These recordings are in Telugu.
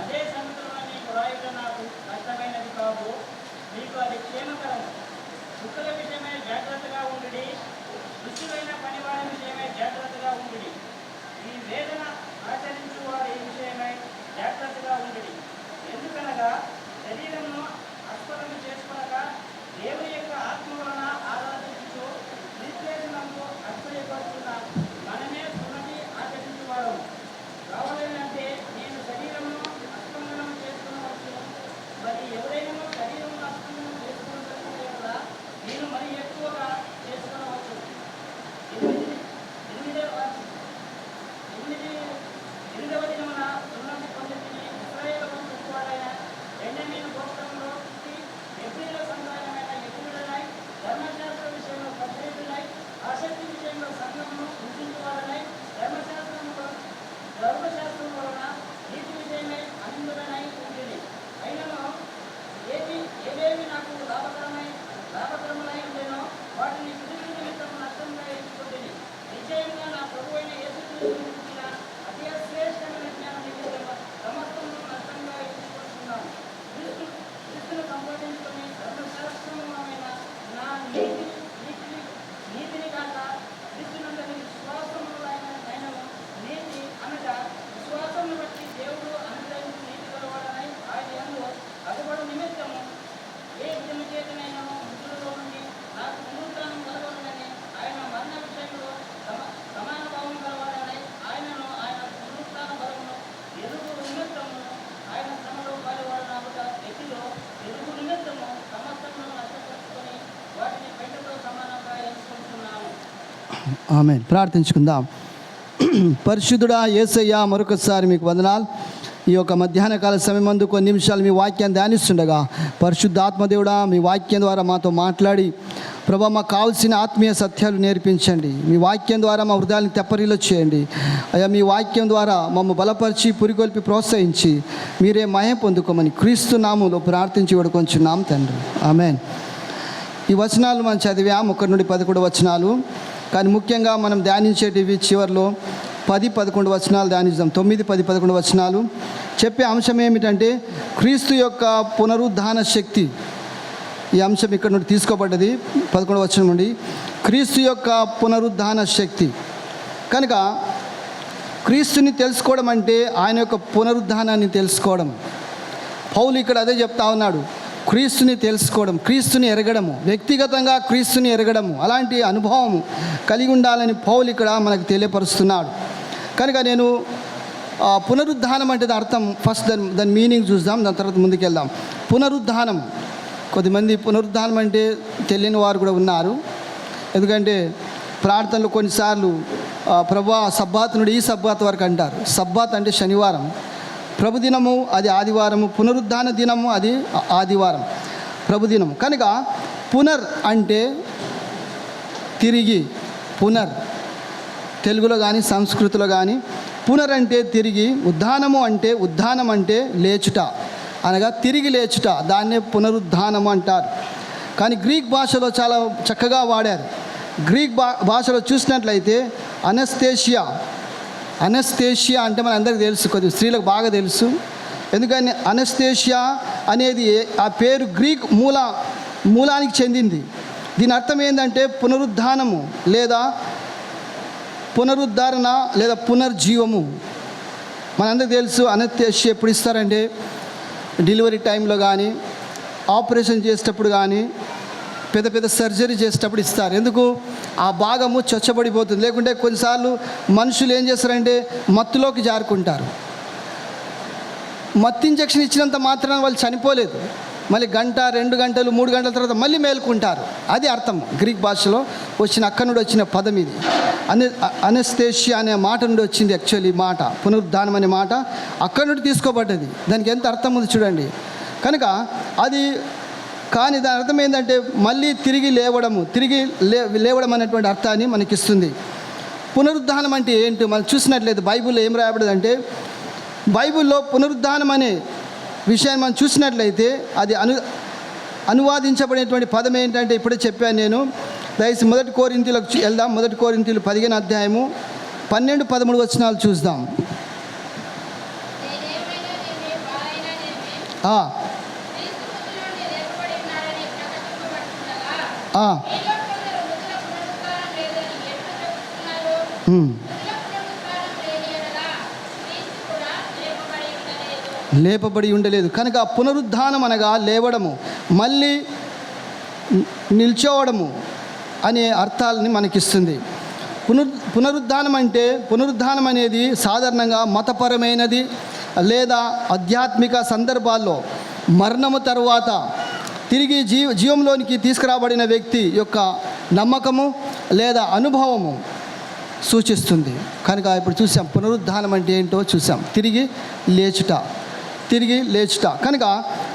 అదే సంగతులను నీకు రాయుట నాకు కష్టమైనది కాదు, నీకు అది క్షేమకరం. దుఃఖుల విషయమై జాగ్రత్తగా ఉండుడి, దుష్టులైన పనివారి విషయమై జాగ్రత్తగా ఉండుడి, ఈ వేదన ఆచరించు వారి విషయమై జాగ్రత్తగా ఉండుడి. ఎందుకనగా శరీరమును అస్పదము చేసుకొనక దేవుని యొక్క ఆత్మ వలన ఆరాధించు విశ్లేషణకు అస్పయపడుతున్న మనమే సున్నతి ఆచరించువాడు కావాలంటే నేను శరీరమును అస్పందనం చేసుకునవచ్చు. మరి ఎవరైనా శరీరమును అస్పందనం చేసుకున్నట్లయితే కూడా నేను మరి ఎక్కువగా చేసుకునవచ్చు. ఎనిమిదవ దినమున సున్నతి పొందితిని. ఇశ్రాయేలు వంశస్థుడైన బెన్యామీను గోత్రములో పుట్టి హెబ్రీయుల సంతానమైన యూదులనై ధర్మశాస్త్ర విషయంలో పరిశీలులై ఆసక్తి విషయంలో సంఘమును హింసించువారనై ధర్మశాస్త్రం వలన నీతి విషయమై అనిందులనై ఉంటుంది. అయినను ఏవేవి నాకు లాభకరములై ఉండేనో వాటిని క్రీస్తు నిమిత్తం నష్టంగా ఎంచుకుంటుంది. నిశ్చయంగా నా ప్రభువైన యేసుక్రీస్తును పుట్టిన అతి శ్రేష్టమైన జ్ఞానం నిమిత్తం సమస్తమును నష్టంగా ఎంచుకుంటున్నాను. క్రీస్తును సంపాదించుకొని ధర్మశాస్త్రమైన నా నీతిని కాక క్రీస్తునందరి విశ్వాసములైనను నీతి అనగా విశ్వాసమును బట్టి దేవుడు అనుగ్రహించి నీతి గలవాడనై ఆయన యందు అదుపడు నిమిత్తము ఏ విధము చేతనైనను మృతులలో నుండి నాకు పునరుత్థానం కలగవలెనని ఆయన మరణ విషయంలో సమాన భావం కలవాడనై ఆయనను ఆయన పునరుత్థాన బలమును ఎరుగు నిమిత్తము ఆయన శ్రమలో పాలువాడనాగుట వ్యక్తిలో ఎరుగు నిమిత్తము సమస్తమును నష్టపరుచుకొని వాటిని పెంటతో సమానంగా ఎంచుకుంటున్నాను. ఆమేన్. ప్రార్థించుకుందాం. పరిశుద్ధుడా యేసయ్య, మరొకసారి మీకు వందనాలు. ఈ యొక్క మధ్యాహ్న కాల సమయమందు కొన్ని నిమిషాలు మీ వాక్యాన్ని ధ్యానిస్తుండగా పరిశుద్ధ ఆత్మదేవుడా మీ వాక్యం ద్వారా మాతో మాట్లాడి ప్రభా మాకు కావాల్సిన ఆత్మీయ సత్యాలు నేర్పించండి. మీ వాక్యం ద్వారా మా హృదయాన్ని తెప్పరిలో చేయండి అయ్యా. మీ వాక్యం ద్వారా మమ్మల్ని బలపరిచి పురికొల్పి ప్రోత్సహించి మీరే మహిమ పొందుకోమని క్రీస్తు నామములో ప్రార్థించి వేడుకొంచున్నాం తండ్రి. ఆమేన్. ఈ వచనాలు మనం చదివాం, 1 నుండి 11 వచనాలు. కానీ ముఖ్యంగా మనం ధ్యానించేటివి చివరిలో 10, 11 వచనాలు ధ్యానిస్తాం. 9, 10, 11 వచనాలు చెప్పే అంశం ఏమిటంటే క్రీస్తు యొక్క పునరుద్ధాన శక్తి. ఈ అంశం ఇక్కడ నుండి తీసుకోబడ్డది 11 వచనం నుండి. క్రీస్తు యొక్క పునరుద్ధాన శక్తి. కనుక క్రీస్తుని తెలుసుకోవడం అంటే ఆయన యొక్క పునరుద్ధానాన్ని తెలుసుకోవడం. పౌలు ఇక్కడ అదే చెప్తా ఉన్నాడు. క్రీస్తుని తెలుసుకోవడం, క్రీస్తుని ఎరగడము, వ్యక్తిగతంగా క్రీస్తుని ఎరగడము, అలాంటి అనుభవం కలిగి ఉండాలని పౌలు ఇక్కడ మనకు తెలియపరుస్తున్నాడు. కనుక నేను పునరుద్ధానం అంటే అర్థం ఫస్ట్ దాని మీనింగ్ చూద్దాం, దాని తర్వాత ముందుకెళ్దాం. పునరుద్ధానం, కొద్దిమంది పునరుద్ధానం అంటే తెలియని వారు కూడా ఉన్నారు. ఎందుకంటే ప్రార్థనలు కొన్నిసార్లు ప్రభా సబ్బాత్ నుండి ఈ సబ్బాత్ వరకు అంటారు. సబ్బాత్ అంటే శనివారం, ప్రభుదినము అది ఆదివారము, పునరుద్ధాన దినము అది ఆదివారం, ప్రభుదినము. కనుక పునర్ అంటే తిరిగి, పునర్ తెలుగులో కానీ సంస్కృతిలో కానీ పునర్ అంటే తిరిగి, ఉద్ధానం అంటే లేచుట, అనగా తిరిగి లేచుట, దాన్నే పునరుద్ధానము అంటారు. కానీ గ్రీక్ భాషలో చాలా చక్కగా వాడారు. గ్రీక్ భాషలో చూసినట్లయితే అనస్థేషియా అంటే మన అందరికీ తెలుసు, కొద్దిగా స్త్రీలకు బాగా తెలుసు. ఎందుకని అనస్థేషియా అనేది ఆ పేరు గ్రీక్ మూలానికి చెందింది. దీని అర్థం ఏంటంటే పునరుద్ధానము లేదా పునరుద్ధరణ లేదా పునర్జీవము. మనందరికీ తెలుసు అనస్థేషియా ఎప్పుడు ఇస్తారంటే డెలివరీ టైంలో కానీ, ఆపరేషన్ చేసేటప్పుడు కానీ, పెద్ద సర్జరీ చేసేటప్పుడు ఇస్తారు. ఎందుకు? ఆ భాగము చొచ్చబడిపోతుంది. లేకుంటే కొన్నిసార్లు మనుషులు ఏం చేస్తారంటే మత్తులోకి జారుకుంటారు. మత్తు ఇంజెక్షన్ ఇచ్చినంత మాత్రాన వాళ్ళు చనిపోలేదు. మళ్ళీ 1, 2 గంటలు, 3 గంటల తర్వాత మళ్ళీ మేలుకుంటారు. అది అర్థం. గ్రీక్ భాషలో అక్కడి నుండి వచ్చిన పదం ఇది. అనస్థేషియా అనే మాట నుండి వచ్చింది. యాక్చువల్లీ మాట పునరుద్ధానం అనే మాట అక్కడి నుండి తీసుకోబడ్డది. దానికి ఎంత అర్థం ఉంది చూడండి. కనుక అది, కానీ దాని అర్థం ఏంటంటే మళ్ళీ తిరిగి లేవడం అనేటువంటి అర్థాన్ని మనకిస్తుంది. పునరుద్ధానం అంటే ఏంటి మనం చూసినట్లయితే బైబిల్లో ఏం రాయబడదంటే, బైబిల్లో పునరుద్ధానం అనే విషయాన్ని మనం చూసినట్లయితే అది అనువాదించబడినటువంటి పదం ఏంటంటే ఇప్పుడే చెప్పాను నేను. దయచేసి 1 కొరింథీయులకు వెళ్దాం. 1 కొరింథీయులు 15వ అధ్యాయము 12, 13 వచనాలు చూద్దాం. ఆ, క్రీస్తు మృతుల నుండి లేపబడి ఉన్నాడని ప్రకటింపబడుతుండగా ఆ, మీలో కొందరు మృతుల పునరుత్థానం లేదని ఎట్లు చెప్పుచున్నారు? ఉమ్. మృతుల పునరుత్థానం లేని యెడల క్రీస్తు కూడా లేపబడి ఉండలేదు. లేపబడి ఉండలేదు. కనుక పునరుద్ధానం అనగా లేవడము, మళ్ళీ నిల్చోవడము అనే అర్థాలని మనకిస్తుంది. పునరుద్ధానం అంటే, పునరుద్ధానం అనేది సాధారణంగా మతపరమైనది లేదా ఆధ్యాత్మిక సందర్భాల్లో మరణము తరువాత తిరిగి జీవంలోనికి తీసుకురాబడిన వ్యక్తి యొక్క నమ్మకము లేదా అనుభవము సూచిస్తుంది. కనుక ఇప్పుడు చూసాం పునరుద్ధానం అంటే ఏంటో చూసాం, తిరిగి లేచుట, తిరిగి లేచుట. కనుక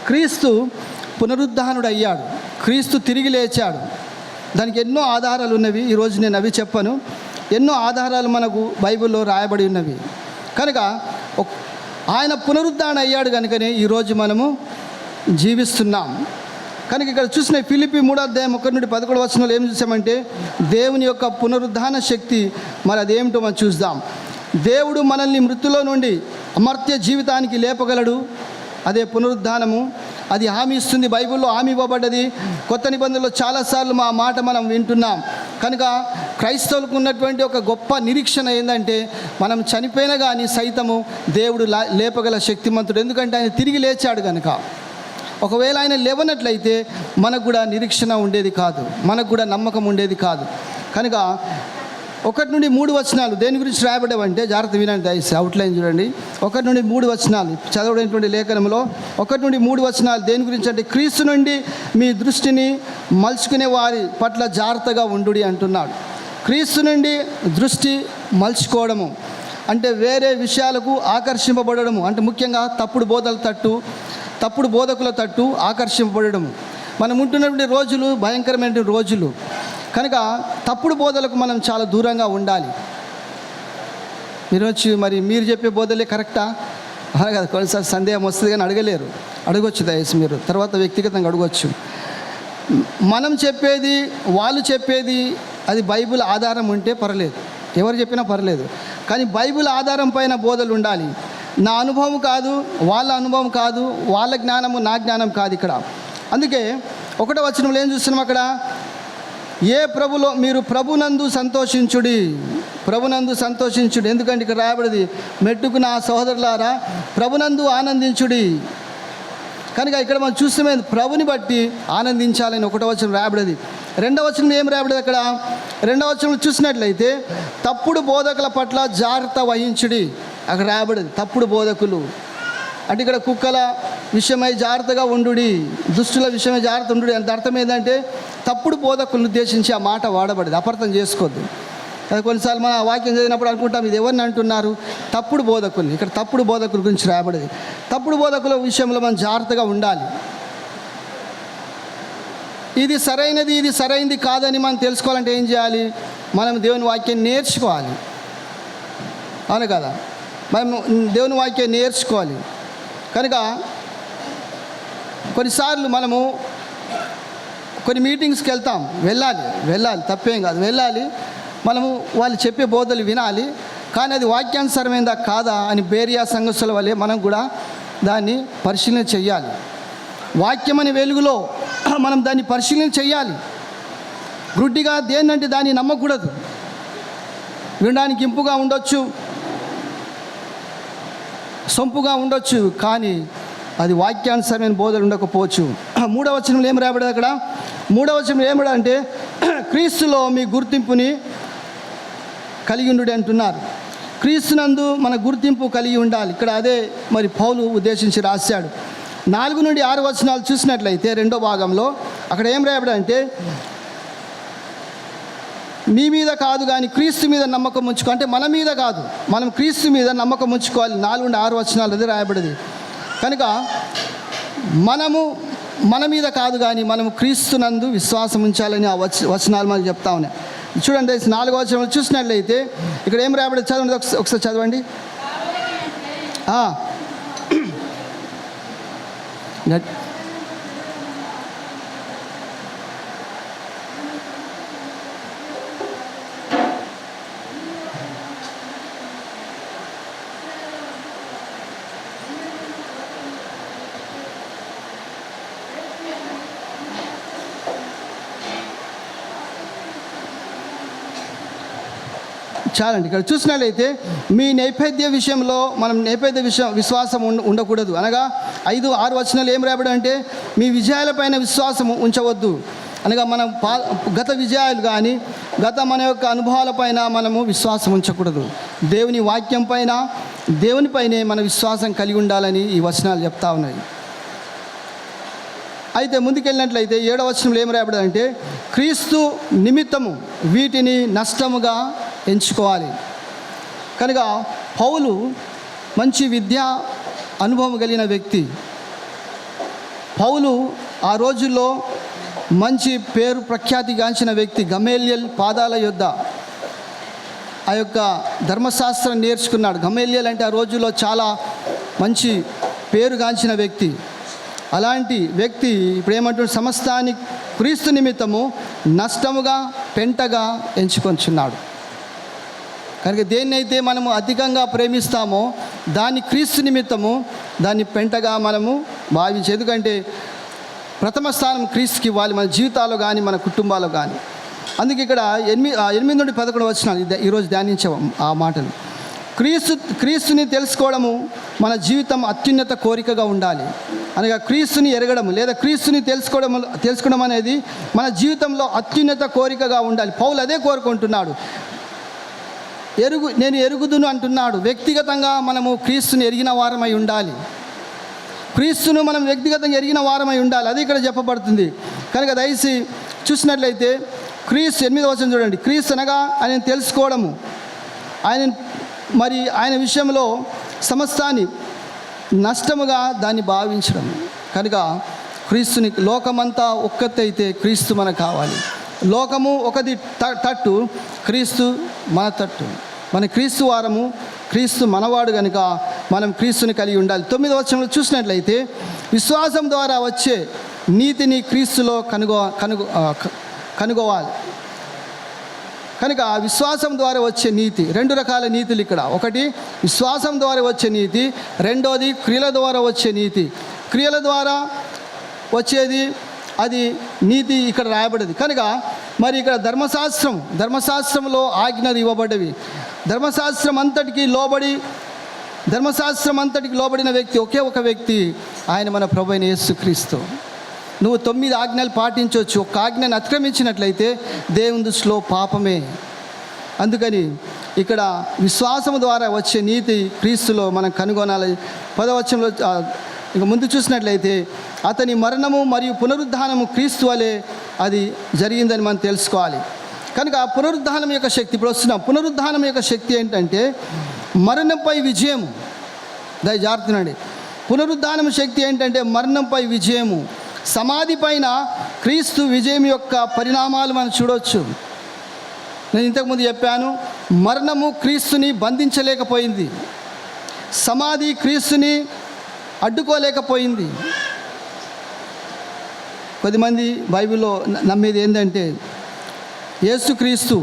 క్రీస్తు పునరుద్ధానుడు అయ్యాడు, క్రీస్తు తిరిగి లేచాడు. దానికి ఎన్నో ఆధారాలు ఉన్నవి. ఈరోజు నేను అవి చెప్పను. ఎన్నో ఆధారాలు మనకు బైబిల్లో రాయబడి ఉన్నవి. కనుక ఆయన పునరుద్ధారణ అయ్యాడు కనుకనే ఈరోజు మనము జీవిస్తున్నాం. కనుక ఇక్కడ చూసిన ఫిలిప్పీ 3:1-11 ఏం చూసామంటే దేవుని యొక్క పునరుద్ధాన శక్తి మరి అదేమిటో మనం చూద్దాం. దేవుడు మనల్ని మృతుల్లో నుండి అమర్త్య జీవితానికి లేపగలడు. అదే పునరుద్ధానము. అది హామీ ఇస్తుంది, బైబిల్లో హామీ ఇవ్వబడ్డది. కొత్త నిబంధనలో చాలాసార్లు మా మాట మనం వింటున్నాం. కనుక క్రైస్తవులకు ఉన్నటువంటి ఒక గొప్ప నిరీక్షణ ఏంటంటే మనం చనిపోయినా కానీ సైతము దేవుడు లేపగల శక్తిమంతుడు. ఎందుకంటే ఆయన తిరిగి లేచాడు కనుక. ఒకవేళ ఆయన లేవనట్లయితే మనకు కూడా నిరీక్షణ ఉండేది కాదు, మనకు కూడా నమ్మకం ఉండేది కాదు. కనుక 1-3 దేని గురించి రాయబడ్డావంటే జాగ్రత్త వినండి, దయచేసి అవుట్లైన్ చూడండి. 1-3 చదవడైనటువంటి లేఖనంలో 1-3 దేని గురించి అంటే క్రీస్తు నుండి మీ దృష్టిని మలుచుకునే వారి పట్ల జాగ్రత్తగా ఉండుడి అంటున్నాడు. క్రీస్తు నుండి దృష్టి మలుచుకోవడము అంటే వేరే విషయాలకు ఆకర్షింపబడము, అంటే ముఖ్యంగా తప్పుడు బోధకుల తట్టు ఆకర్షింపబడము. మనం ఉంటున్నటువంటి రోజులు భయంకరమైన రోజులు. కనుక తప్పుడు బోధలకు మనం చాలా దూరంగా ఉండాలి. మీరు వచ్చి మరి మీరు చెప్పే బోధలే కరెక్టా అలా కదా, కొన్నిసార్లు సందేహం వస్తుంది కానీ అడగొచ్చు దయచేసి, మీరు తర్వాత వ్యక్తిగతంగా అడగొచ్చు. మనం చెప్పేది వాళ్ళు చెప్పేది అది బైబిల్ ఆధారం ఉంటే పర్లేదు, ఎవరు చెప్పినా పర్లేదు. కానీ బైబిల్ ఆధారం పైన బోధలు ఉండాలి. నా అనుభవం కాదు, వాళ్ళ అనుభవం కాదు, వాళ్ళ జ్ఞానము నా జ్ఞానం కాదు ఇక్కడ. అందుకే 1వ వచనంలో ఏం చూస్తున్నాం అక్కడ, ఏ ప్రభులో మీరు ప్రభునందు సంతోషించుడి, ప్రభునందు సంతోషించుడి. ఎందుకంటే ఇక్కడ రాయబడింది మెట్టుకు నా సహోదరులారా ప్రభునందు ఆనందించుడి. కనుక ఇక్కడ మనం చూస్తే ప్రభుని బట్టి ఆనందించాలని 1వ వచనం రాయబడింది. 2వ వచనం ఏం రాయబడింది అక్కడ, 2వ వచనం చూసినట్లయితే తప్పుడు బోధకుల పట్ల జాగ్రత్త వహించుడి అక్కడ రాయబడింది. తప్పుడు బోధకులు అంటే ఇక్కడ కుక్కల విషయమై జాగ్రత్తగా ఉండుడి, దుష్టుల విషయమై జాగ్రత్త ఉండుడి అంటే అర్థం ఏంటంటే తప్పుడు బోధకులను ఉద్దేశించి ఆ మాట వాడబడింది, అపార్థం చేసుకోవద్దు. కొన్నిసార్లు మన వాక్యం చదివినప్పుడు అనుకుంటాం ఇది ఎవరిని అంటున్నారు, తప్పుడు బోధకుల్ని. ఇక్కడ తప్పుడు బోధకుల గురించి రాయబడింది. తప్పుడు బోధకుల విషయంలో మనం జాగ్రత్తగా ఉండాలి. ఇది సరైనది, ఇది సరైనది కాదని మనం తెలుసుకోవాలంటే ఏం చేయాలి, మనం దేవుని వాక్యాన్ని నేర్చుకోవాలి. అవును కదా, మనం దేవుని వాక్యాన్ని నేర్చుకోవాలి. కనుక కొన్నిసార్లు మనము కొన్ని మీటింగ్స్కి వెళ్ళాలి, తప్పేం కాదు, వెళ్ళాలి. మనము వాళ్ళు చెప్పే బోధలు వినాలి. కానీ అది వాక్యానుసారమైందా కాదా అని బేరియా సంఘస్థుల వల్లే మనం కూడా దాన్ని పరిశీలన చెయ్యాలి. వాక్యం అనే వెలుగులో మనం దాన్ని పరిశీలన చెయ్యాలి. గుడ్డిగా దేన్నంటే దాన్ని నమ్మకూడదు. వినడానికి ఇంపుగా ఉండొచ్చు, సొంపుగా ఉండొచ్చు, కానీ అది వాక్యానుసరమైన బోధలు ఉండకపోవచ్చు. 3వ వచనంలో ఏం రాయబడదు అక్కడ, 3వ వచనంలో ఏమడా అంటే క్రీస్తులో మీ గుర్తింపుని కలిగి ఉండు అంటున్నారు. క్రీస్తునందు మన గుర్తింపు కలిగి ఉండాలి. ఇక్కడ అదే మరి పౌలు ఉద్దేశించి రాశాడు. 4-6 వచనాలు చూసినట్లయితే 2వ భాగంలో అక్కడ ఏం రాయబడంటే మీ మీద కాదు కానీ క్రీస్తు మీద నమ్మకం ఉంచుకో, అంటే మన మీద కాదు, మనం క్రీస్తు మీద నమ్మకం ఉంచుకోవాలి. 4-6 వచనాలు అది రాయబడింది. కనుక మనము మన మీద కాదు కానీ మనము క్రీస్తునందు విశ్వాసం ఉంచాలని ఆ వచనాలు మనకు చెప్తా ఉన్నాయి. చూడండి 4వ వచనం చూసినట్లయితే ఇక్కడ ఏం రాయబడింది, చదవండి ఒకసారి చదవండి. చాలండి. ఇక్కడ చూసినట్లయితే మీ నేపథ్య విషయంలో మనం నేపథ్య విశ్వాసం ఉండకూడదు. అనగా 5-6 వచనాలు ఏం రాయబడి అంటే మీ విజయాలపైన విశ్వాసం ఉంచవద్దు అనగా మనం గత విజయాలు కానీ గత మన యొక్క అనుభవాలపైన మనము విశ్వాసం ఉంచకూడదు. దేవుని వాక్యం పైన దేవునిపైనే మన విశ్వాసం కలిగి ఉండాలని ఈ వచనాలు చెప్తా ఉన్నాయి. అయితే ముందుకెళ్ళినట్లయితే 7వ వచనంలో ఏం రాయబడి అంటే క్రీస్తు నిమిత్తము వీటిని నష్టముగా ఎంచుకోవాలి. కనుక పౌలు మంచి విద్యా అనుభవం కలిగిన వ్యక్తి. పౌలు ఆ రోజుల్లో మంచి పేరు ప్రఖ్యాతిగాంచిన వ్యక్తి. గమేలియల్ పాదాల యొద్ద ఆ యొక్క ధర్మశాస్త్రం నేర్చుకున్నాడు. గమేలియల్ అంటే ఆ రోజుల్లో చాలా మంచి పేరుగాంచిన వ్యక్తి. అలాంటి వ్యక్తి ఇప్పుడు ఏమంటున్నాడు, సమస్తాన్ని క్రీస్తు నిమిత్తము నష్టముగా పెంటగా ఎంచుకొంచున్నాడు. కనుక దేన్నైతే మనము అధికంగా ప్రేమిస్తామో దాన్ని క్రీస్తు నిమిత్తము దాన్ని పెంటగా మనము భావించి, ఎందుకంటే ప్రథమ స్థానం క్రీస్తుకి ఇవ్వాలి మన జీవితాల్లో కానీ మన కుటుంబాల్లో కానీ. అందుకే ఇక్కడ 8 నుండి 11 వచనాలు ఈరోజు ధ్యానించాం ఆ మాటలు. క్రీస్తుని తెలుసుకోవడము మన జీవితం అత్యున్నత కోరికగా ఉండాలి. అనగా క్రీస్తుని ఎరగడము లేదా క్రీస్తుని తెలుసుకోవడం అనేది మన జీవితంలో అత్యున్నత కోరికగా ఉండాలి. పౌలు అదే కోరుకుంటున్నాడు. నేను ఎరుగుదును అంటున్నాడు. వ్యక్తిగతంగా మనము క్రీస్తుని ఎరిగిన వారమై ఉండాలి. క్రీస్తును మనం వ్యక్తిగతంగా ఎరిగిన వారమై ఉండాలి. అది ఇక్కడ చెప్పబడుతుంది. కనుక దయచేసి చూసినట్లయితే క్రీస్తు 8వ వచనం చూడండి. క్రీస్తు అనగా ఆయన తెలుసుకోవడము, ఆయన విషయంలో సమస్తాన్ని నష్టముగా దాన్ని భావించడం. కనుక క్రీస్తుని లోకమంతా ఒక్కతైతే క్రీస్తు మనకు కావాలి. లోకము ఒకది తట్టు, క్రీస్తు మన తట్టు. మన క్రీస్తు వారము, క్రీస్తు మనవాడు కనుక మనం క్రీస్తుని కలిగి ఉండాలి. 9వ వచనంలో చూసినట్లయితే విశ్వాసం ద్వారా వచ్చే నీతిని క్రీస్తులో కనుగోవాలి. కనుక విశ్వాసం ద్వారా వచ్చే నీతి, 2 రకాల నీతులు ఇక్కడ. ఒకటి విశ్వాసం ద్వారా వచ్చే నీతి, రెండోది క్రియల ద్వారా వచ్చే నీతి. క్రియల ద్వారా వచ్చేది అది నీతి ఇక్కడ రాయబడింది. కనుక మరి ఇక్కడ ధర్మశాస్త్రంలో ఆజ్ఞలు ఇవ్వబడ్డవి. ధర్మశాస్త్రం అంతటికి లోబడిన వ్యక్తి ఒకే ఒక వ్యక్తి, ఆయన మన ప్రభువైన యేసుక్రీస్తు. నువ్వు 9 ఆజ్ఞలు పాటించవచ్చు, ఒక ఆజ్ఞను అతిక్రమించినట్లయితే దేవుని దృష్టిలో పాపమే. అందుకని ఇక్కడ విశ్వాసం ద్వారా వచ్చే నీతి క్రీస్తులో మనం కనుగొనాలి. 10వ వచనంలో ఇక ముందు చూసినట్లయితే అతని మరణము మరియు పునరుద్ధానము క్రీస్తు వలె అది జరిగిందని మనం తెలుసుకోవాలి. కనుక పునరుద్ధానం యొక్క శక్తి, ఇప్పుడు వస్తున్నాం. పునరుద్ధానం యొక్క శక్తి ఏంటంటే మరణంపై విజయము. జాగ్రత్తనండి. పునరుద్ధానం శక్తి ఏంటంటే మరణంపై విజయము. సమాధి పైన క్రీస్తు విజయం యొక్క పరిణామాలు మనం చూడవచ్చు. నేను ఇంతకుముందు చెప్పాను, మరణము క్రీస్తుని బంధించలేకపోయింది, సమాధి క్రీస్తుని అడ్డుకోలేకపోయింది. కొద్దిమంది బైబిల్లో నమ్మేది ఏంటంటే యేసుక్రీస్తు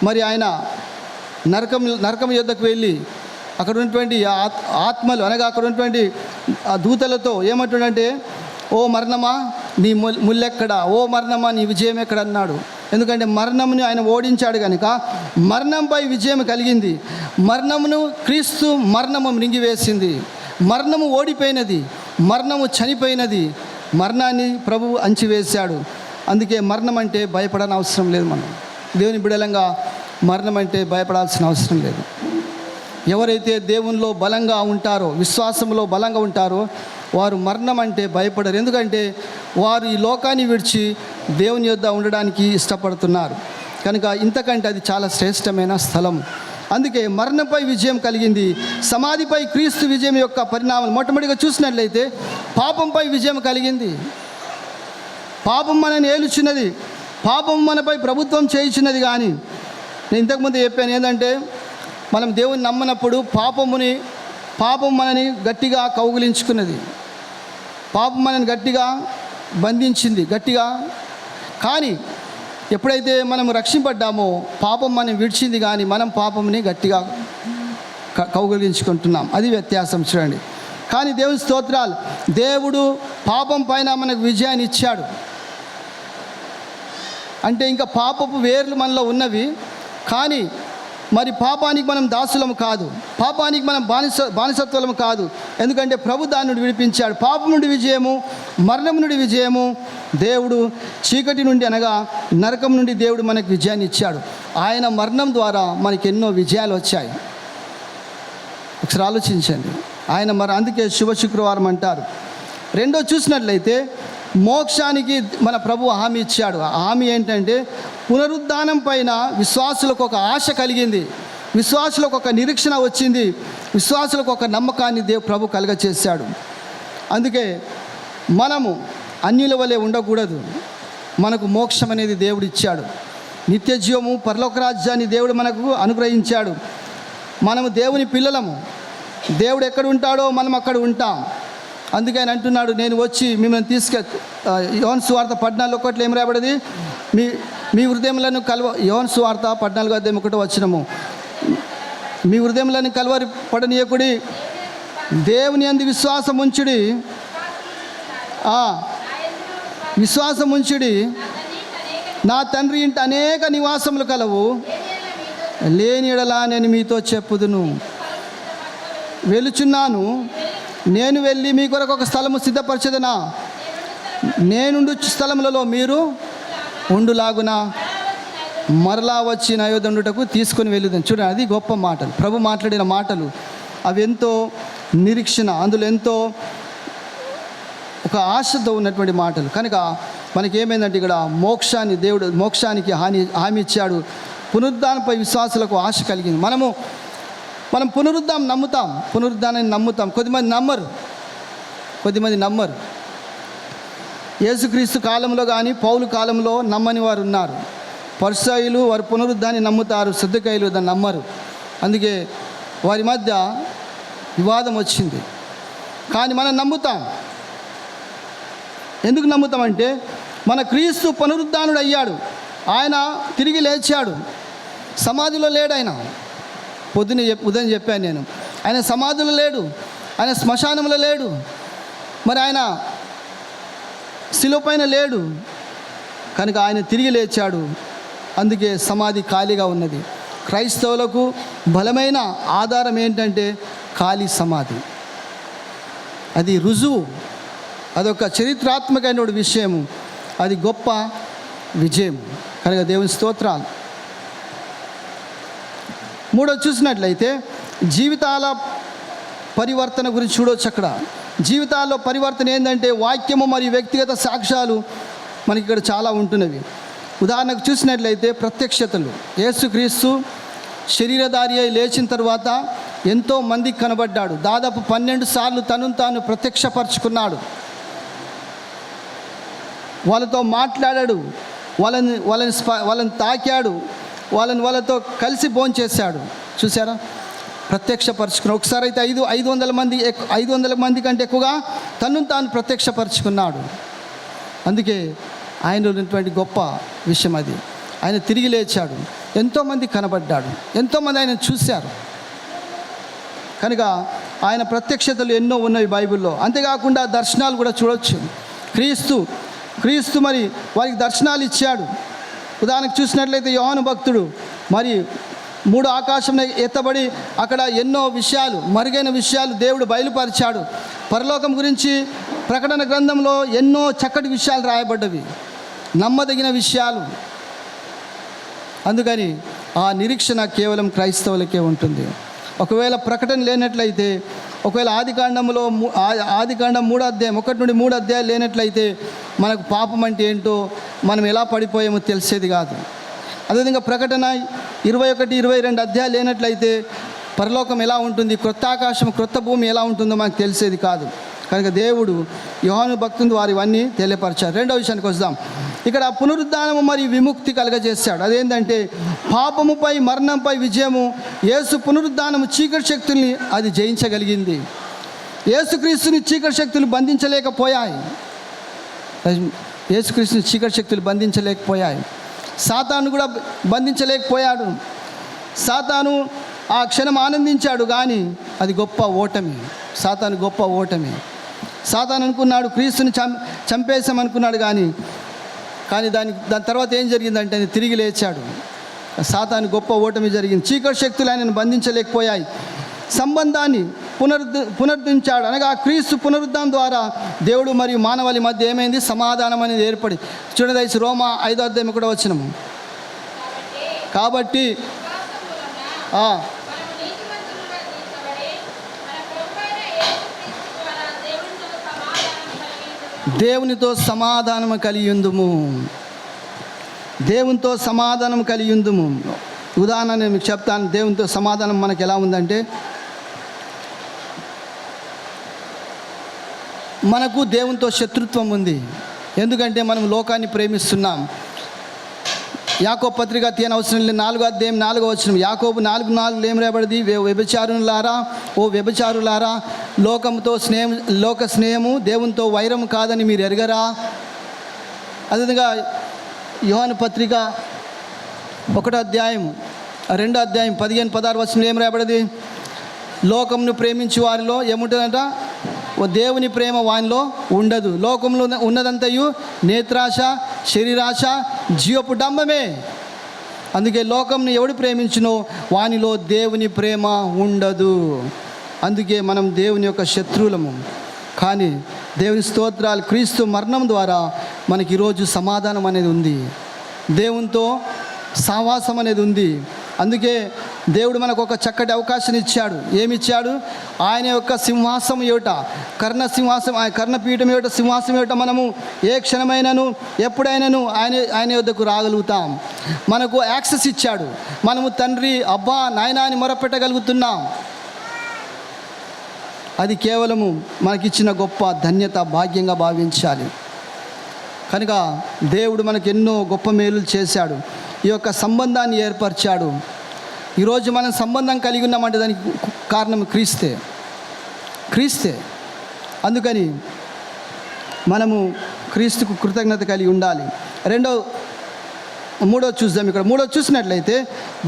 మరి ఆయన నరకం యుద్ధకు వెళ్ళి అక్కడ ఉన్నటువంటి ఆత్మలు అనగా అక్కడ ఉన్నటువంటి దూతలతో ఏమంటాడంటే, ఓ మరణమా నీ ముల్లెక్కడా, ఓ మరణమా నీ విజయం ఎక్కడ అన్నాడు. ఎందుకంటే మరణమును ఆయన ఓడించాడు కనుక మరణంపై విజయం కలిగింది. మరణము మృంగివేసింది. మరణము ఓడిపోయినది, మరణము చనిపోయినది, మరణాన్ని ప్రభువు అంచివేశాడు. అందుకే మరణం అంటే భయపడాల్సిన అవసరం లేదు. మనం దేవుని బిడలంగా మరణం అంటే భయపడాల్సిన అవసరం లేదు. ఎవరైతే దేవునిలో బలంగా ఉంటారో, విశ్వాసంలో బలంగా ఉంటారో వారు మరణం అంటే భయపడరు. ఎందుకంటే వారు ఈ లోకాన్ని విడిచి దేవుని యొద్ద ఉండడానికి ఇష్టపడుతున్నారు కనుక ఇంతకంటే అది చాలా శ్రేష్టమైన స్థలం. అందుకే మరణంపై విజయం కలిగింది. సమాధిపై క్రీస్తు విజయం యొక్క పరిణామం మొట్టమొదటిగా చూసినట్లయితే పాపంపై విజయం కలిగింది. పాపం మనని ఏలుచున్నది, పాపం మనపై ప్రభుత్వం చేయించున్నది. కానీ నేను ఇంతకుముందు చెప్పాను ఏంటంటే మనం దేవుని నమ్మనప్పుడు పాపం మనని గట్టిగా కౌగిలించుకున్నది, పాపం మనని గట్టిగా బంధించింది గట్టిగా. కానీ ఎప్పుడైతే మనం రక్షింపడ్డామో పాపం మనం విడిచింది, కానీ మనం పాపంని గట్టిగా కౌగిలించుకుంటున్నాం. అది వ్యత్యాసం చూడండి. కానీ దేవుని స్తోత్రాలు, దేవుడు పాపం పైన మనకు విజయాన్ని ఇచ్చాడు. అంటే ఇంకా పాపపు వేర్లు మనలో ఉన్నవి, కానీ మరి పాపానికి మనం దాసులము కాదు, పాపానికి మనం బానిసత్వము కాదు. ఎందుకంటే ప్రభు దాని నుండి విడిపించాడు. పాపం నుండి విజయము, మరణం నుండి విజయము, దేవుడు చీకటి నుండి అనగా నరకం నుండి దేవుడు మనకు విజయాన్ని ఇచ్చాడు. ఆయన మరణం ద్వారా మనకి ఎన్నో విజయాలు వచ్చాయి. ఒకసారి ఆలోచించండి. ఆయన అందుకే శుభ శుక్రవారం అంటారు. రెండో చూసినట్లయితే మోక్షానికి మన ప్రభు హామీ ఇచ్చాడు. ఆ హామీ ఏంటంటే పునరుద్ధానం పైన విశ్వాసులకు ఒక ఆశ కలిగింది, విశ్వాసులకు ఒక నిరీక్షణ వచ్చింది, విశ్వాసులకు ఒక నమ్మకాన్ని ప్రభు కలుగచేశాడు. అందుకే మనము అన్యుల వలె ఉండకూడదు. మనకు మోక్షం అనేది దేవుడు ఇచ్చాడు. నిత్య జీవము, పరలోక రాజ్యాన్ని దేవుడు మనకు అనుగ్రహించాడు. మనము దేవుని పిల్లలము. దేవుడు ఎక్కడ ఉంటాడో మనం అక్కడ ఉంటాం. అందుకే ఆయన అంటున్నాడు, నేను వచ్చి మిమ్మల్ని యోహాను సువార్త 14:1 ఏం రాయబడింది? మీ హృదయములను యోహాను సువార్త 14:1 మీ హృదయములను కలవరి పడనీయకుడి, దేవుని యందు విశ్వాసం ఉంచుడి, విశ్వాసం ఉంచుడి, నా తండ్రి ఇంట అనేక నివాసములు కలవు, లేని ఎడలా నేను మీతో చెప్పుదును. వెలుచున్నాను, నేను వెళ్ళి మీ కొరకు ఒక స్థలము సిద్ధపరచదనా, నేనుండు స్థలములలో మీరు ఉండులాగునా మరలా వచ్చి నా యొద్ద ఉండుటకు తీసుకొని వెళ్ళుదాం. చూడండి, అది గొప్ప మాటలు. ప్రభు మాట్లాడిన మాటలు అవి ఎంతో నిరీక్షణ, అందులో ఎంతో ఒక ఆశతో ఉన్నటువంటి మాటలు. కనుక మనకి ఏమైందంటే ఇక్కడ మోక్షానికి హామీ ఇచ్చాడు. పునరుద్ధానంపై విశ్వాసులకు ఆశ కలిగింది. మనం పునరుద్ధానాన్ని నమ్ముతాం. కొద్దిమంది నమ్మరు. యేసుక్రీస్తు కాలంలో కానీ పౌలు కాలంలో నమ్మని వారు ఉన్నారు. పరిసయ్యులు వారు పునరుద్ధాన్ని నమ్ముతారు, సద్దూకయ్యులు దాన్ని నమ్మరు. అందుకే వారి మధ్య వివాదం వచ్చింది. కానీ మనం నమ్ముతాం. ఎందుకు నమ్ముతామంటే మన క్రీస్తు పునరుద్ధానుడు అయ్యాడు. ఆయన తిరిగి లేచాడు. సమాధిలో లేడు. ఆయన ఉదయం చెప్పాను నేను, ఆయన సమాధిలో లేడు, ఆయన శ్మశానంలో లేడు, మరి ఆయన శిలువ పైన లేడు. కనుక ఆయన తిరిగి లేచాడు. అందుకే సమాధి ఖాళీగా ఉన్నది. క్రైస్తవులకు బలమైన ఆధారం ఏంటంటే ఖాళీ సమాధి. అది రుజువు, అదొక చరిత్రాత్మకమైన విషయము, అది గొప్ప విజయం. కనుక దేవుని స్తోత్రాలు. మూడోది చూసినట్లయితే జీవితాల పరివర్తన గురించి చూడవచ్చు. అక్కడ జీవితాల్లో పరివర్తన ఏంటంటే వాక్యము మరియు వ్యక్తిగత సాక్ష్యాలు మనకి ఇక్కడ చాలా ఉంటున్నవి. ఉదాహరణకు చూసినట్లయితే ప్రత్యక్షతలు. యేసుక్రీస్తు శరీరధారి అయి లేచిన తర్వాత ఎంతో మందికి కనబడ్డాడు. దాదాపు 12 సార్లు తనను తాను ప్రత్యక్షపరుచుకున్నాడు. వాళ్ళతో మాట్లాడాడు, వాళ్ళని తాకాడు, వాళ్ళతో కలిసి భోంచేశాడు. చూసారా, ప్రత్యక్షపరుచుకున్నాడు. ఒకసారి అయితే 500 మంది కంటే ఎక్కువగా తనను తాను ప్రత్యక్షపరుచుకున్నాడు. అందుకే ఆయన ఉన్నటువంటి గొప్ప విషయం అది. ఆయన తిరిగి లేచాడు, ఎంతోమంది కనబడ్డాడు, ఎంతోమంది ఆయన చూశారు. కనుక ఆయన ప్రత్యక్షతలు ఎన్నో ఉన్నవి బైబిల్లో. అంతేకాకుండా దర్శనాలు కూడా చూడవచ్చు. క్రీస్తు మరి వారికి దర్శనాలు ఇచ్చాడు. ఉదాహరణకు చూసినట్లయితే యోహాను భక్తుడు మరి 3 ఆకాశంలో ఎత్తబడి అక్కడ ఎన్నో విషయాలు, మరుగైన విషయాలు దేవుడు బయలుపరిచాడు. పరలోకం గురించి ప్రకటన గ్రంథంలో ఎన్నో చక్కటి విషయాలు రాయబడ్డవి, నమ్మదగిన విషయాలు. అందుకని ఆ నిరీక్షణ కేవలం క్రైస్తవులకే ఉంటుంది. ఒకవేళ ప్రకటన లేనట్లయితే, ఒకవేళ ఆదికాండం 3 అధ్యాయం 1 నుండి 3 అధ్యాయాలు లేనట్లయితే మనకు పాపం అంటే ఏంటో, మనం ఎలా పడిపోయామో తెలిసేది కాదు. అదేవిధంగా ప్రకటన 21, 22 అధ్యాయాలు లేనట్లయితే పరలోకం ఎలా ఉంటుంది, క్రొత్త ఆకాశం క్రొత్త భూమి ఎలా ఉంటుందో మనకు తెలిసేది కాదు. కనుక దేవుడు యోహాను భక్తుని వారు ఇవన్నీ తెలియపరిచారు. రెండవ విషయానికి వద్దాం. ఇక్కడ పునరుద్ధానము మరియు విముక్తి కలగజేశాడు. అదేంటంటే పాపముపై మరణంపై విజయము. యేసు పునరుద్ధానము చీకటి శక్తుల్ని అది జయించగలిగింది. యేసుక్రీస్తుని చీకటి శక్తులు బంధించలేకపోయాయి. యేసుక్రీస్తుని చీకటి శక్తులు బంధించలేకపోయాయి. సాతాను కూడా బంధించలేకపోయాడు. సాతాను ఆ క్షణం ఆనందించాడు, కానీ అది గొప్ప ఓటమి. సాతాను గొప్ప ఓటమి. సాతాను అనుకున్నాడు క్రీస్తుని చంపేశామనుకున్నాడు, కానీ దాని తర్వాత ఏం జరిగిందంటే తిరిగి లేచాడు. సాతాను గొప్ప ఓటమి జరిగింది. చీకటి శక్తులు ఆయనను బంధించలేకపోయాయి. సంబంధాన్ని పునరుద్ధరించాడు. అనగా క్రీస్తు పునరుద్ధరణ ద్వారా దేవుడు మరియు మానవాళి మధ్య ఏమైంది? సమాధానం అనేది ఏర్పడి. చూడదయచి రోమా 5వ అధ్యాయం కూడా వచ్చినాము. కాబట్టి దేవునితో సమాధానం కలియుందుము. దేవునితో సమాధానం కలియుందుము. ఉదాహరణ నేను మీకు చెప్తాను. దేవునితో సమాధానం మనకు ఎలా ఉందంటే, మనకు దేవునితో శత్రుత్వం ఉంది. ఎందుకంటే మనం లోకాన్ని ప్రేమిస్తున్నాం. యాకోబు పత్రిక తీయనవసరం లేదు. 4వ అధ్యాయం 4వ వచనం. యాకోబు 4:4 ఏం రాయబడింది? వ్యభిచారులారా, ఓ వ్యభిచారులారా, లోక స్నేహము దేవునితో వైరం కాదని మీరు ఎరగరా? అదేవిధంగా యోహాను పత్రిక 1వ అధ్యాయం 2వ అధ్యాయం 15-16 వచనం ఏం రాయబడింది? లోకమును ప్రేమించే వారిలో ఏముంటుందంట? ఓ దేవుని ప్రేమ వానిలో ఉండదు. లోకంలో ఉన్నదంతయు నేత్రాశ, శరీరాశ, జీవపు డంబమే. అందుకే లోకంను ఎవడు ప్రేమించునో వానిలో దేవుని ప్రేమ ఉండదు. అందుకే మనం దేవుని యొక్క శత్రువులము. కానీ దేవుని స్తోత్రాలు, క్రీస్తు మరణం ద్వారా మనకి ఈరోజు సమాధానం అనేది ఉంది. దేవునితో సహవాసం అనేది ఉంది. అందుకే దేవుడు మనకు ఒక చక్కటి అవకాశం ఇచ్చాడు. ఏమిచ్చాడు? ఆయన యొక్క సింహాసం ఏమిట, కర్ణపీఠం ఏమిట, సింహాసం ఏమిట మనము ఏ క్షణమైనను ఎప్పుడైనాను ఆయన యొద్దకు రాగలుగుతాం. మనకు యాక్సెస్ ఇచ్చాడు. మనము తండ్రి, అబ్బా, నాయనా అని మొరపెట్టగలుగుతున్నాం. అది కేవలము మనకిచ్చిన గొప్ప ధన్యత, భాగ్యంగా భావించాలి. కనుక దేవుడు మనకు ఎన్నో గొప్ప మేలులు చేశాడు. ఈ యొక్క సంబంధాన్ని ఏర్పరిచాడు. ఈరోజు మనం సంబంధం కలిగి ఉన్నామంటే దానికి కారణం క్రీస్తే. అందుకని మనము క్రీస్తుకు కృతజ్ఞత కలిగి ఉండాలి. మూడో చూద్దాం. ఇక్కడ మూడో చూసినట్లయితే,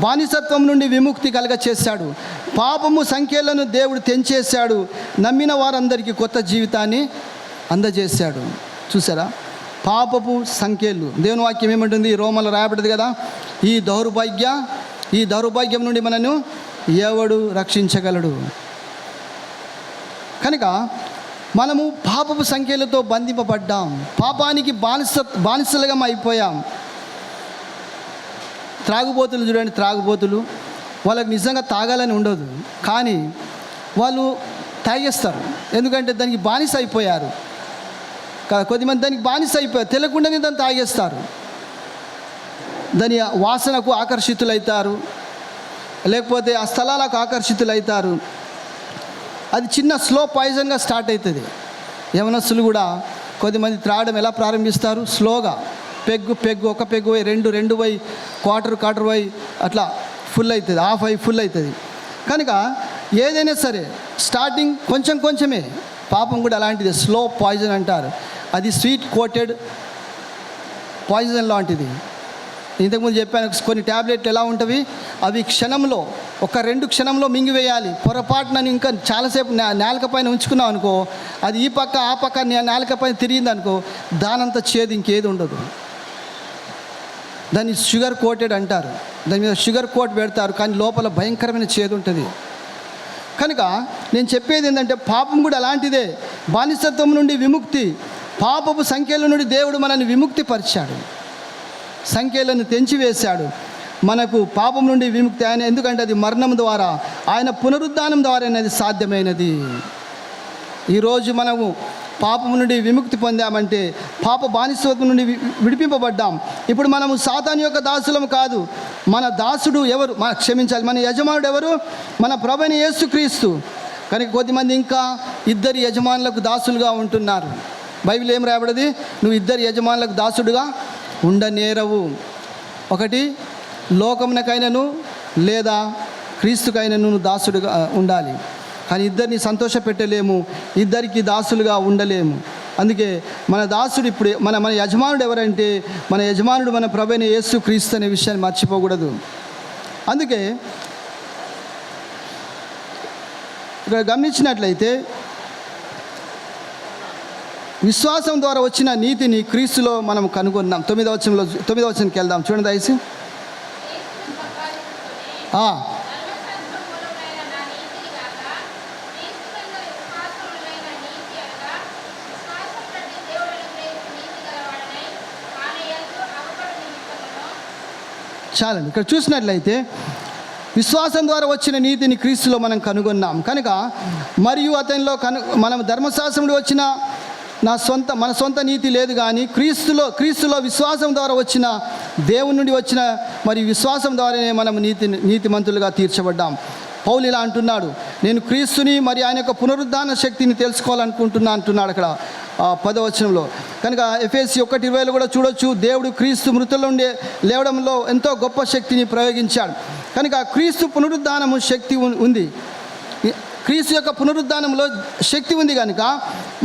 బానిసత్వం నుండి విముక్తి కలుగ చేశాడు. పాపము సంఖ్యలను దేవుడు తెంచేశాడు. నమ్మిన వారందరికీ కొత్త జీవితాన్ని అందజేశాడు. చూసారా? పాపపు సంఖ్యలు. దేవుని వాక్యం ఏమంటుంది? రోమలో రాయబడింది కదా, ఈ దౌర్భాగ్యం నుండి మనను ఎవడు రక్షించగలడు? కనుక మనము పాపపు సంఖ్యలతో బంధింపబడ్డాం. పాపానికి బానిసలుగా అయిపోయాం. త్రాగుబోతులు చూడండి, త్రాగుబోతులు వాళ్ళకి నిజంగా తాగాలని ఉండదు, కానీ వాళ్ళు తాగేస్తారు. ఎందుకంటే దానికి బానిస అయిపోయారు. కొద్దిమంది దానికి బానిస అయిపోయారు, తెలియకుండానే దాన్ని తాగేస్తారు. దాని వాసనకు ఆకర్షితులవుతారు, లేకపోతే ఆ స్థలాలకు ఆకర్షితులవుతారు. అది చిన్న స్లో పాయిజన్గా స్టార్ట్ అవుతుంది. యవనస్తులు కూడా కొద్దిమంది త్రాగడం ఎలా ప్రారంభిస్తారు? స్లోగా ఒక పెగ్గు పోయి, రెండు పోయి, క్వార్టర్ పోయి, అట్లా ఫుల్ అవుతుంది, హాఫ్ అయి ఫుల్ అవుతుంది. కనుక ఏదైనా సరే స్టార్టింగ్ కొంచెమే. పాపం కూడా అలాంటిది, స్లో పాయిజన్ అంటారు. అది స్వీట్ కోటెడ్ పాయిజన్ లాంటిది. ఇంతకుముందు చెప్పాను, కొన్ని ట్యాబ్లెట్లు ఎలా ఉంటవి, అవి క్షణంలో, 1-2 క్షణంలో మింగివేయాలి. పొరపాటున ఇంకా చాలాసేపు నేలక పైన ఉంచుకున్నాం అనుకో, అది ఈ పక్క ఆ పక్క నేలక పైన తిరిగింది అనుకో, దానంత చేదు ఇంకేది ఉండదు. దాన్ని షుగర్ కోటెడ్ అంటారు. దాని మీద షుగర్ కోట్ పెడతారు, కానీ లోపల భయంకరమైన చేదు ఉంటుంది. కనుక నేను చెప్పేది ఏంటంటే, పాపం కూడా అలాంటిదే. బానిసత్వం నుండి విముక్తి, పాపపు సంఖ్యల నుండి దేవుడు మనల్ని విముక్తి పరిచాడు, సంఖ్యలను తెంచివేశాడు. మనకు పాపం నుండి విముక్తి ఆయన, ఎందుకంటే అది మరణం ద్వారా, ఆయన పునరుద్ధానం ద్వారా అనేది సాధ్యమైనది. ఈరోజు మనము పాపం నుండి విముక్తి పొందామంటే, పాప బానిసత్వం నుండి విడిపింపబడ్డాం. ఇప్పుడు మనము సాతాను యొక్క దాసులము కాదు. మన దాసుడు ఎవరు? మన యజమానుడు ఎవరు? మన ప్రభువైన యేసుక్రీస్తు. కనుక కొద్దిమంది ఇంకా 2 యజమానులకు దాసులుగా ఉంటున్నారు. బైబిల్ ఏం రాయబడింది? నువ్వు 2 యజమానులకు దాసుడుగా ఉండనేరవు. ఒకటి లోకమునకైనను లేదా క్రీస్తుకైనను నువ్వు దాసుడుగా ఉండాలి. కానీ ఇద్దరిని సంతోష పెట్టలేము, ఇద్దరికి దాసులుగా ఉండలేము. అందుకే మన దాసుడు ఇప్పుడు మన యజమానుడు ఎవరంటే, మన యజమానుడు మన ప్రభువైన యేసుక్రీస్తు అనే విషయాన్ని మర్చిపోకూడదు. అందుకే ఇక్కడ గమనించినట్లయితే, విశ్వాసం ద్వారా వచ్చిన నీతిని క్రీస్తులో మనం కనుగొన్నాం. 9వ వచనంకి వెళ్దాం, చూడండి దయచేసి. ధర్మశాస్త్రం మూలములైన నా నీతిని గాక క్రీస్తునందు విశ్వాసములైన నీతి అనగా విశ్వాసం బట్టి దేవుడు అనుగ్రహించిన నీతి గలవాడనై ఆయన యందు అగపడు నిమిత్తమును. చాలండి. ఇక్కడ చూసినట్లయితే విశ్వాసం ద్వారా వచ్చిన నీతిని క్రీస్తులో మనం కనుగొన్నాం కనుక, మరియు అతనిలో మనం ధర్మశాస్త్రంలో వచ్చిన మన సొంత నీతి లేదు, కానీ క్రీస్తులో విశ్వాసం ద్వారా వచ్చిన దేవుని నుండి వచ్చిన మరియు విశ్వాసం ద్వారానే మనం నీతిమంతులుగా తీర్చబడ్డాం. పౌలు ఇలా అంటున్నాడు, నేను క్రీస్తుని మరి ఆయన యొక్క పునరుద్ధాన శక్తిని తెలుసుకోవాలనుకుంటున్నా అంటున్నాడు అక్కడ 10వ వచనంలో. కనుక ఎఫెసీ 1:20 కూడా చూడొచ్చు, దేవుడు క్రీస్తు మృతుల నుండి లేవడంలో ఎంతో గొప్ప శక్తిని ప్రయోగించాడు. కనుక క్రీస్తు పునరుద్ధానము శక్తి ఉంది. క్రీస్తు యొక్క పునరుద్ధానంలో శక్తి ఉంది కనుక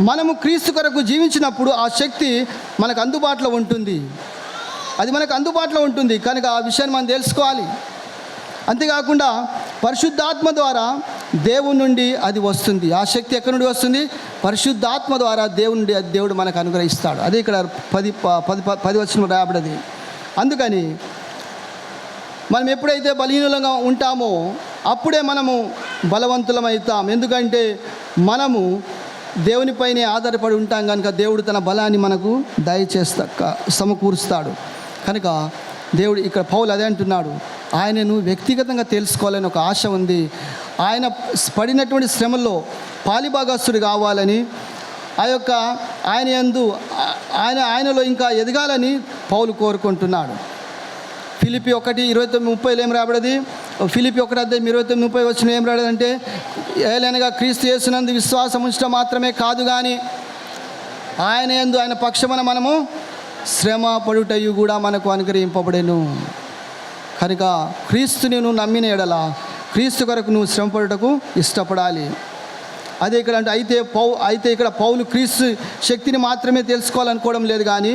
మనము క్రీస్తు కొరకు జీవించినప్పుడు ఆ శక్తి మనకు అందుబాటులో ఉంటుంది. అది మనకు అందుబాటులో ఉంటుంది కనుక ఆ విషయాన్ని మనం తెలుసుకోవాలి. అంతేకాకుండా పరిశుద్ధాత్మ ద్వారా దేవుని నుండి అది వస్తుంది. ఆ శక్తి ఎక్కడి నుండి వస్తుంది? పరిశుద్ధాత్మ ద్వారా దేవుని నుండి అది దేవుడు మనకు అనుగ్రహిస్తాడు. అదే ఇక్కడ 10 వచనం రాయబడింది. అందుకని మనం ఎప్పుడైతే బలహీనంగా ఉంటామో అప్పుడే మనము బలవంతులమవుతాం. ఎందుకంటే మనము దేవునిపైనే ఆధారపడి ఉంటాం కనుక దేవుడు తన బలాన్ని మనకు సమకూరుస్తాడు. కనుక దేవుడు ఇక్కడ పౌలు అదే అంటున్నాడు, ఆయనను వ్యక్తిగతంగా తెలుసుకోవాలని ఒక ఆశ ఉంది. ఆయన పడినటువంటి శ్రమల్లో పాలిభాగస్తుడు కావాలని, ఆయనలో ఇంకా ఎదగాలని పౌలు కోరుకుంటున్నాడు. ఫిలిప్పీ 1:29 ఏం రాబడది? ఫిలిప్పీ 1:29 వచ్చిన ఏం రాబడదంటే, ఏలైనగా క్రీస్తు యేసునందు విశ్వాసం ఉంచడం మాత్రమే కాదు కానీ ఆయన యందు ఆయన పక్షమున మనము శ్రమ పడుటయు కూడా మనకు అనుగ్రహింపబడెను. కనుక క్రీస్తుని నువ్వు నమ్మిన ఎడల క్రీస్తు కొరకు నువ్వు శ్రమ పడుటకు ఇష్టపడాలి. అదే ఇక్కడ అంటే అయితే ఇక్కడ పౌలు క్రీస్తు శక్తిని మాత్రమే తెలుసుకోవాలనుకోవడం లేదు, కానీ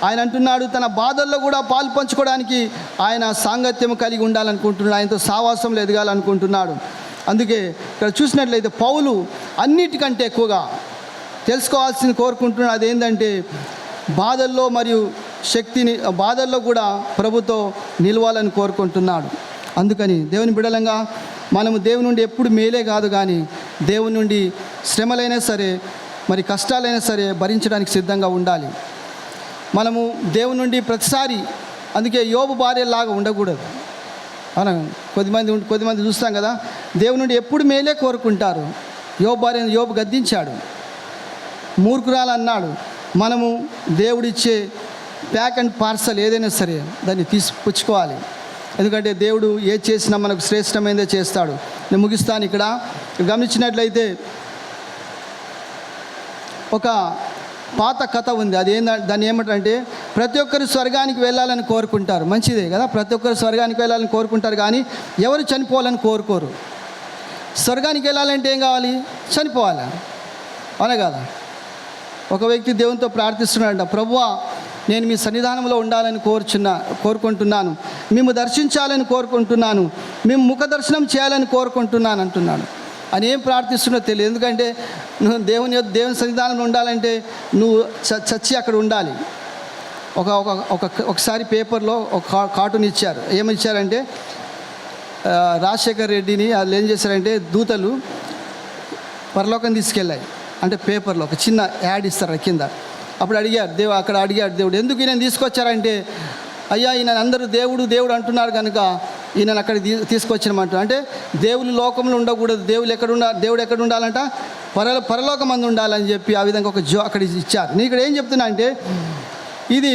ఆయన అంటున్నాడు తన బాధల్లో కూడా పాలు పంచుకోవడానికి ఆయన సాంగత్యం కలిగి ఉండాలనుకుంటున్నాడు, ఆయనతో సావాసంలో ఎదగాలనుకుంటున్నాడు. అందుకే ఇక్కడ చూసినట్లయితే పౌలు అన్నిటికంటే ఎక్కువగా తెలుసుకోవాల్సింది కోరుకుంటున్నాడు. అదేంటంటే బాధల్లో మరియు బాధల్లో కూడా ప్రభుతో నిలవాలని కోరుకుంటున్నాడు. అందుకని దేవుని బిడలంగా మనము దేవుని నుండి ఎప్పుడు మేలే కాదు, కానీ దేవుని నుండి శ్రమలైనా సరే మరి కష్టాలైనా సరే భరించడానికి సిద్ధంగా ఉండాలి. మనము దేవుని నుండి ప్రతిసారి, అందుకే యోబు భార్యలాగా ఉండకూడదు. మనం కొద్దిమంది చూస్తాం కదా, దేవుని నుండి ఎప్పుడు మేలే కోరుకుంటారు. యోబు భార్యను యోబు గద్దించాడు, మూర్ఖురాలు అన్నాడు. మనము దేవుడిచ్చే ప్యాక్ అండ్ పార్సల్ ఏదైనా సరే దాన్ని పుచ్చుకోవాలి. ఎందుకంటే దేవుడు ఏది చేసినా మనకు శ్రేష్టమైనదే చేస్తాడు. నేను ముగిస్తాను. ఇక్కడ గమనించినట్లయితే ఒక పాత కథ ఉంది. దాన్ని ఏమంటారంటే, ప్రతి ఒక్కరు స్వర్గానికి వెళ్ళాలని కోరుకుంటారు. మంచిదే కదా, ప్రతి ఒక్కరు స్వర్గానికి వెళ్ళాలని కోరుకుంటారు, కానీ ఎవరు చనిపోవాలని కోరుకోరు. స్వర్గానికి వెళ్ళాలంటే ఏం కావాలి? చనిపోవాలి, అవునా కదా? ఒక వ్యక్తి దేవునితో ప్రార్థిస్తున్నాడంట, ప్రభువా నేను మీ సన్నిధానంలో ఉండాలని కోరుకుంటున్నాను, మేము దర్శించాలని కోరుకుంటున్నాను, మేము ముఖ దర్శనం చేయాలని కోరుకుంటున్నాను అంటున్నాడు. అని ఏం ప్రార్థిస్తున్నో తెలియదు. ఎందుకంటే నువ్వు దేవుని సన్నిధానంలో ఉండాలంటే నువ్వు చచ్చి అక్కడ ఉండాలి. ఒకసారి పేపర్లో ఒక కార్టూన్ ఇచ్చారు. ఏమిచ్చారంటే రాజశేఖర్ రెడ్డిని వాళ్ళు ఏం చేశారంటే దూతలు పరలోకం తీసుకెళ్ళాయి. అంటే పేపర్లో ఒక చిన్న యాడ్ ఇస్తారు కింద. అప్పుడు అడిగాడు దేవుడు ఎందుకు ఈయన తీసుకొచ్చారంటే, అయ్యా ఈయన అందరూ దేవుడు దేవుడు అంటున్నారు కనుక ఈయనను అక్కడ తీసుకొచ్చినమంటారు. అంటే దేవుని లోకంలో ఉండకూడదు, దేవుడు ఎక్కడ ఉండాలంట? పరలోకం మంది ఉండాలని చెప్పి ఆ విధంగా ఒక అక్కడ ఇచ్చారు. నేను ఇక్కడ ఏం చెప్తున్నా అంటే, ఇది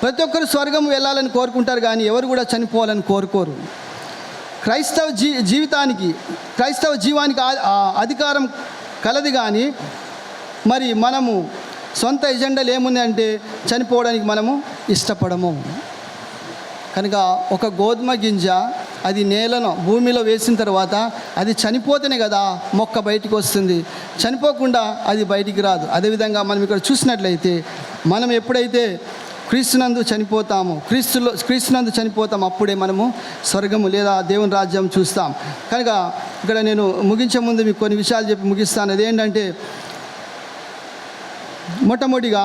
ప్రతి ఒక్కరు స్వర్గం వెళ్ళాలని కోరుకుంటారు, కానీ ఎవరు కూడా చనిపోవాలని కోరుకోరు. క్రైస్తవ జీవానికి అధికారం కలది, కానీ మరి మనము సొంత ఎజెండాలు ఏముంది అంటే చనిపోవడానికి మనము ఇష్టపడము. కనుక ఒక గోధుమ గింజ అది భూమిలో వేసిన తర్వాత అది చనిపోతేనే కదా మొక్క బయటికి వస్తుంది, చనిపోకుండా అది బయటికి రాదు. అదేవిధంగా మనం ఇక్కడ చూసినట్లయితే మనం ఎప్పుడైతే క్రీస్తునందు చనిపోతాం అప్పుడే మనము స్వర్గము లేదా దేవుని రాజ్యం చూస్తాం. కనుక ఇక్కడ నేను ముగించే ముందు మీకు కొన్ని విషయాలు చెప్పి ముగిస్తాను. అదేంటంటే, మొట్టమొదటిగా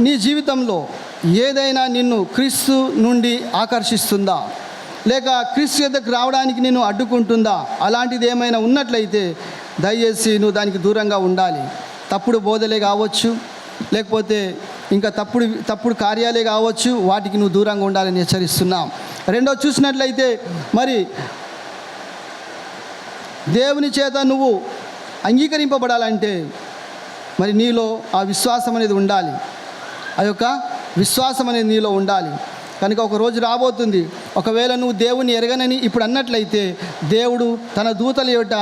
నీ జీవితంలో ఏదైనా నిన్ను క్రీస్తు నుండి ఆకర్షిస్తుందా, లేక క్రీస్తు యొద్దకు రావడానికి నేను అడ్డుకుంటుందా? అలాంటిది ఏమైనా ఉన్నట్లయితే దయచేసి నువ్వు దానికి దూరంగా ఉండాలి. తప్పుడు బోధలే కావచ్చు, లేకపోతే ఇంకా తప్పుడు కార్యాలే కావచ్చు, వాటికి నువ్వు దూరంగా ఉండాలని హెచ్చరిస్తున్నాం. రెండో చూసినట్లయితే మరి దేవుని చేత నువ్వు అంగీకరింపబడాలంటే మరి నీలో ఆ విశ్వాసం అనేది ఉండాలి. ఆ యొక్క విశ్వాసం అనేది నీలో ఉండాలి. కనుక ఒక రోజు రాబోతుంది, ఒకవేళ నువ్వు దేవుని ఎరగనని ఇప్పుడు అన్నట్లయితే దేవుడు తన దూతల యొద్ద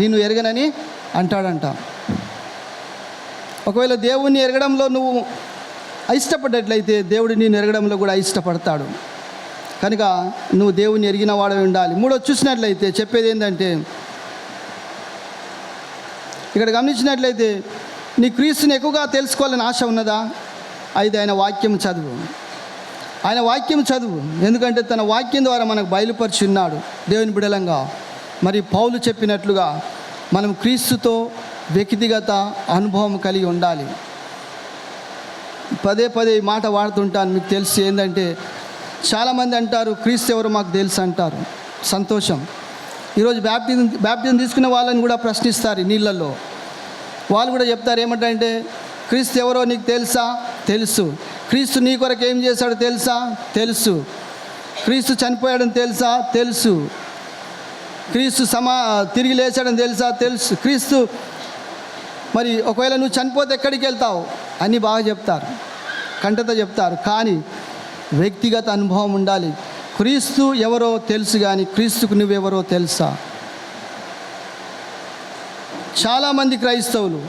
నిన్ను ఎరగనని అంటాడంట. ఒకవేళ దేవుణ్ణి ఎరగడంలో నువ్వు అయిష్టపడ్డట్లయితే దేవుడు నిన్ను ఎరగడంలో కూడా అయిష్టపడతాడు. కనుక నువ్వు దేవుణ్ణి ఎరిగిన వాడవి ఉండాలి. మూడో చూసినట్లయితే చెప్పేది ఏంటంటే, ఇక్కడ గమనించినట్లయితే నీ క్రీస్తుని ఎక్కువగా తెలుసుకోవాలని ఆశ ఉన్నదా? అయితే ఆయన వాక్యం చదువు, ఆయన వాక్యం చదువు. ఎందుకంటే తన వాక్యం ద్వారా మనకు బయలుపరిచి ఉన్నాడు దేవుని బిడలంగా. మరి పౌలు చెప్పినట్లుగా మనం క్రీస్తుతో వ్యక్తిగత అనుభవం కలిగి ఉండాలి. పదే పదే ఈ మాట వాడుతుంటాను. మీకు తెలిసి ఏంటంటే చాలామంది అంటారు క్రీస్తు ఎవరో మాకు తెలుసు అంటారు. సంతోషం. ఈరోజు బ్యాప్టిజం తీసుకున్న వాళ్ళని కూడా ప్రశ్నిస్తారు నీళ్ళల్లో. వాళ్ళు కూడా చెప్తారు ఏమంటారంటే, క్రీస్తు ఎవరో నీకు తెలుసా? తెలుసు. క్రీస్తు నీ కొరకు ఏం చేశాడో తెలుసా? తెలుసు. క్రీస్తు చనిపోయాడని తెలుసా? తెలుసు. క్రీస్తు తిరిగి లేచాడని తెలుసా? తెలుసు. క్రీస్తు మరి ఒకవేళ నువ్వు చనిపోతే ఎక్కడికి వెళ్తావు అని బాగా చెప్తారు, కంటతో చెప్తారు. కానీ వ్యక్తిగత అనుభవం ఉండాలి. క్రీస్తు ఎవరో తెలుసు, కానీ క్రీస్తుకు నువ్వెవరో తెలుసా? చాలామంది క్రైస్తవులు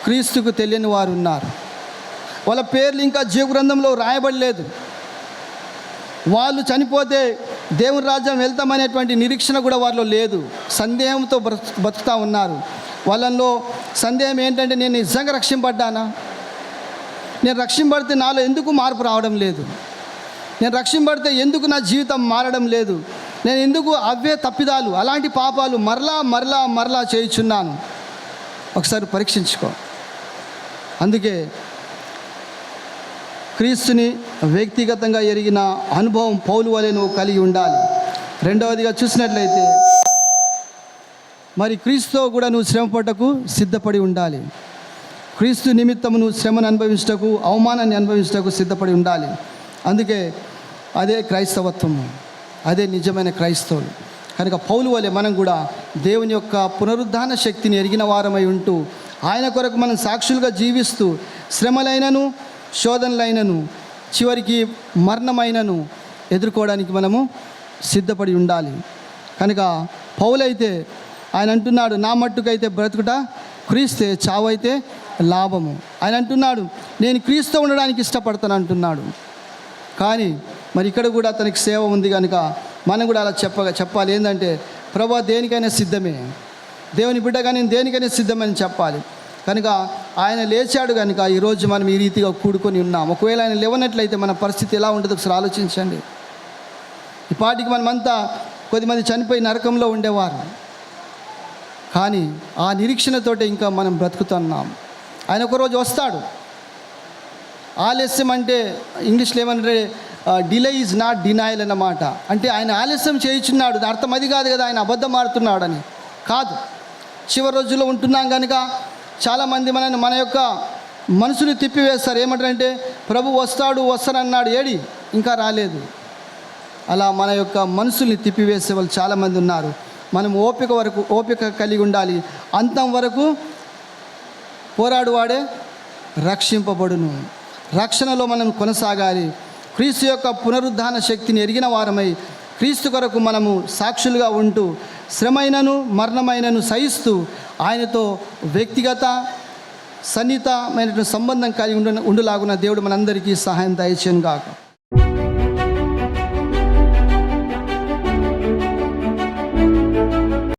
క్రీస్తుకు తెలియని వారు ఉన్నారు. వాళ్ళ పేర్లు ఇంకా జీవ గ్రంథంలో రాయబడలేదు. వాళ్ళు చనిపోతే దేవుని రాజ్యం వెళ్తామనేటువంటి నిరీక్షణ కూడా వారిలో లేదు. సందేహంతో బతుకుతూ ఉన్నారు. వాళ్ళల్లో సందేహం ఏంటంటే, నేను నిజంగా రక్షింపడ్డానా? నేను రక్షింపడితే నాలో ఎందుకు మార్పు రావడం లేదు? నేను రక్షింపడితే ఎందుకు నా జీవితం మారడం లేదు? నేను ఎందుకు అవే తప్పిదాలు, అలాంటి పాపాలు మరలా మరలా మరలా చేయుచున్నాను? ఒకసారి పరీక్షించుకో. అందుకే క్రీస్తుని వ్యక్తిగతంగా ఎరిగిన అనుభవం పౌలు వలె నువ్వు కలిగి ఉండాలి. రెండవదిగా చూసినట్లయితే మరి క్రీస్తుతో కూడా నువ్వు శ్రమపడటకు సిద్ధపడి ఉండాలి. క్రీస్తు నిమిత్తము నువ్వు శ్రమను అనుభవించటకు, అవమానాన్ని అనుభవించటకు సిద్ధపడి ఉండాలి. అందుకే అదే క్రైస్తవత్వము, అదే నిజమైన క్రైస్తవులు. కనుక పౌలు వలె మనం కూడా దేవుని యొక్క పునరుద్ధాన శక్తిని ఎరిగిన వారమై ఉంటూ ఆయన కొరకు మనం సాక్షులుగా జీవిస్తూ శ్రమలైనను శోధనలైనను చివరికి మరణమైనను ఎదుర్కోవడానికి మనము సిద్ధపడి ఉండాలి. కనుక పౌలైతే ఆయన అంటున్నాడు, నా మట్టుకైతే బ్రతుకుట క్రీస్తే, చావైతే లాభము. ఆయన అంటున్నాడు, నేను క్రీస్తు ఉండడానికి ఇష్టపడతాను అంటున్నాడు. కానీ మరి ఇక్కడ కూడా తనకి సేవ ఉంది కనుక మనం కూడా అలా చెప్పాలి. ఏంటంటే, ప్రభువా దేనికైనా సిద్ధమే, దేవుని బిడ్డగా నేను దేనికైనా సిద్ధమని చెప్పాలి. కనుక ఆయన లేచాడు కనుక ఈరోజు మనం ఈ రీతిగా కూడుకొని ఉన్నాం. ఒకవేళ ఆయన లేవనట్లయితే మన పరిస్థితి ఎలా ఉంటుందో ఒకసారి ఆలోచించండి. ఈ పాటికి మనమంతా కొద్దిమంది చనిపోయి నరకంలో ఉండేవారు. కానీ ఆ నిరీక్షణతోటి ఇంకా మనం బ్రతుకుతున్నాం. ఆయన ఒకరోజు వస్తాడు. ఆలస్యం అంటే ఇంగ్లీష్లో ఏమంటే డిలే ఈజ్ నాట్ డినైల్ అన్నమాట. అంటే ఆయన ఆలస్యం చేయించున్నాడు, అర్థం అది కాదు కదా ఆయన అబద్ధం ఆడుతున్నాడని కాదు. చివరి రోజుల్లో ఉంటున్నాం కనుక చాలామంది మన యొక్క మనసుని తిప్పివేస్తారు. ఏమంటారంటే, ప్రభు వస్తానన్నాడు, ఏడి ఇంకా రాలేదు. అలా మన యొక్క మనసుల్ని తిప్పివేసే వాళ్ళు చాలామంది ఉన్నారు. మనం ఓపిక కలిగి ఉండాలి. అంతం వరకు పోరాడువాడే రక్షింపబడును. రక్షణలో మనం కొనసాగాలి. క్రీస్తు యొక్క పునరుద్ధాన శక్తిని ఎరిగిన వారమై క్రీస్తు కొరకు మనము సాక్షులుగా ఉంటూ శ్రమైనను మరణమైనను సహిస్తూ ఆయనతో వ్యక్తిగత సన్నిహితమైనటువంటి సంబంధం కలిగి ఉండులాగున దేవుడు మనందరికీ సహాయం దయచేయును గాక.